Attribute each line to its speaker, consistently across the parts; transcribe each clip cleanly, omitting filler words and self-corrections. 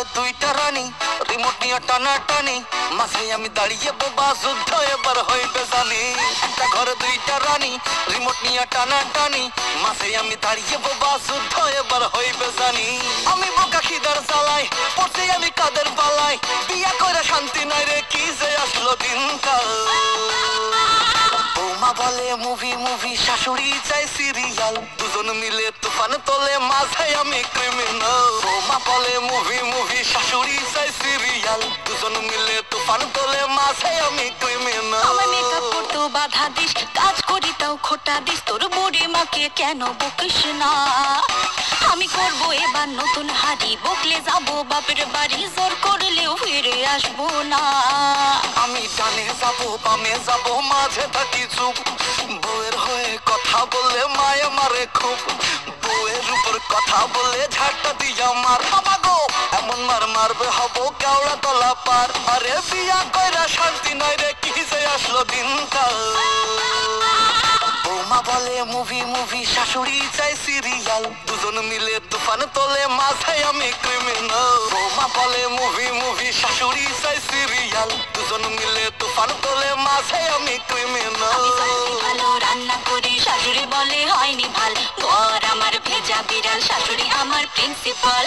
Speaker 1: দুইটা রানী রিমোট নিয়ে টানাটানি মাঝে আমি দাঁড়িয়ে বোবা যুদ্ধ এবার হইবে জানি একটা ঘরে দুইটা রানী রিমোট নিয়ে টানাটানি মাঝে আমি দাঁড়িয়ে বোবা যুদ্ধ এবার হইবে জানি আমি বোকা খিদার জ্বালাই পড়ছি আমি কাদের পালাই বিয়া করে শান্তি নাই রে কি যে আসলো দিনকাল বৌমা বলে মুভি মুভি শাশুড়ি চাই সিরিয়াল দুজন মিলে তুফান তোলে মাঝে আমি ক্রিমিনাল বৌমা বলে মুভি মুভি শাশুড়ি চাই সিরিয়াল দুজন মিলে তুফান তোলে মাঝে আমি ক্রিমিনাল
Speaker 2: আমার মেকআপ করতে বাধা দিস কাজ করি তাও খোটা দিস তোর বুড়ি মাকে কেন বকিস না আমি করবো এবার নতুন হাড়ি বকলে যাবো বাপের বাড়ি জোর করলেও ফিরে আসবো না
Speaker 1: আমি ডানে যাবো বামে যাবো মাঝে থাকি চুপ বউয়ের হয়ে কথা বললে মায়ে মারে খুব বউয়ের উপর কথা বললে ঝাড়টা দিয়া মার বাবা গো এমন মার মারবে হবো কেওড়া তলা পার আরে বিয়া কইরা শান্তি নাই রে কি যে আসলো দিনকাল বৌমা বলে মুভি মুভি শাশুড়ি চাই সিরিয়াল দুজন মিলে তুফান তোলে মাঝে আমি ক্রিমিনাল বৌমা বলে মুভি মুভি শাশুড়ি চাই সিরিয়াল দুজন মিলে তুফান তোলে মাঝে আমি ক্রিমিনাল
Speaker 2: ভালো রান্না করি শাশুড়ি বলে হয়নি ভাল ঘর আমার ভেজা বিড়াল শাশুড়ি আমার প্রিন্সিপাল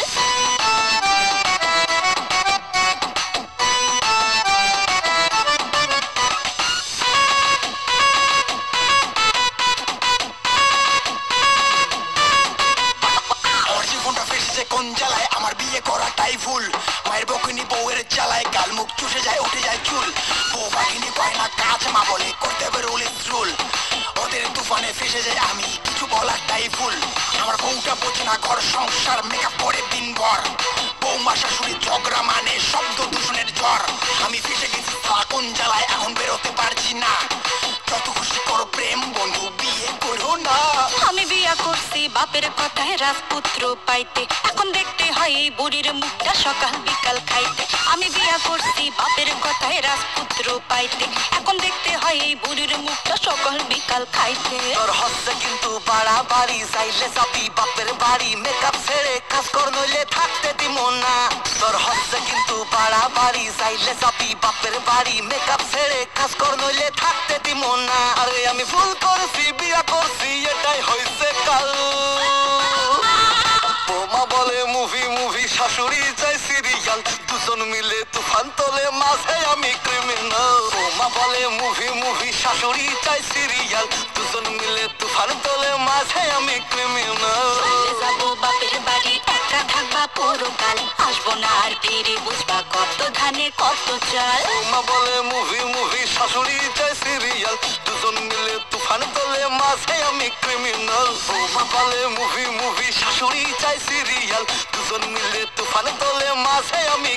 Speaker 3: কোন জ্বালায় আমার বিয়ে করাটাই ভুল মায়ের বকুনি বউয়ের জ্বালায় গাল মুখ চুষে যায় উঠে যায় চুল বউ বাঘিনী পায় না কাজ মা বলে করতে হবে রুল ইজ রুল ওদের তুফানে ফেসে যায় আমি কিছু বলারটাই ভুল আমার বউটা বোঝে না ঘর সংসার মেকআপ করে দিনভর বৌমা শাশুড়ি ঝগড়া মানে শব্দ দূষণের ঝড় আমি ফেসে গেছি কোন জ্বালায় এখন বেরোতে পারছি না যত খুশি করো প্রেম বন্ধু বিয়ে করো না
Speaker 2: আমি বিয়া করছি বাপের কথায় রাজপুত্র পাইতে এখন দেখতে হয় এই বুড়ির মুখটা সকাল বিকাল খাইতে আমি বিয়া করছি বাপের কথায় রাজপুত্র পাইতে এখন দেখতে হয় এই বুড়ির মুখটা সকাল বিকাল খাইতে
Speaker 1: তোর হচ্ছে কিন্তু বাড়াবাড়ি চাইলে যাবি বাপের বাড়ি মেকআপ ছেড়ে কাজ কর নইলে থাকতে দিব না তোর হচ্ছে কিন্তু বাড়াবাড়ি চাইলে যাবি বাপের বাড়ি মেকআপ ছেড়ে কাজ কর নইলে থাকতে দিব না আরে আমি ভুল করছি বিয়া করছি এটাই হয়েছে কাল বৌমা বলে মুভি মুভি শাশুড়ি চাই সিরিয়াল দুজন মিলে তুফান তোলে মাঝে আমি ক্রিমিনাল বৌমা বলে মুভি মুভি শাশুড়ি চাই সিরিয়াল দুজন মিলে তুফান তোলে মাঝে আমি ক্রিমিনাল
Speaker 2: যাবো বাপের বাড়ি একা থাকবা পুরো কাল আসবো না আর ফিরে বুঝবা কত ধানে কত চাল
Speaker 1: বৌমা বলে মুভি মুভি শাশুড়ি চাই সিরিয়াল দুজন মিলে তুফান তোলে মাঝে আমি ক্রিমিনাল বৌমা বলে মুভি মুভি শাশুড়ি চাই সিরিয়াল দুজন মিলে তুফান তোলে মাঝে আমি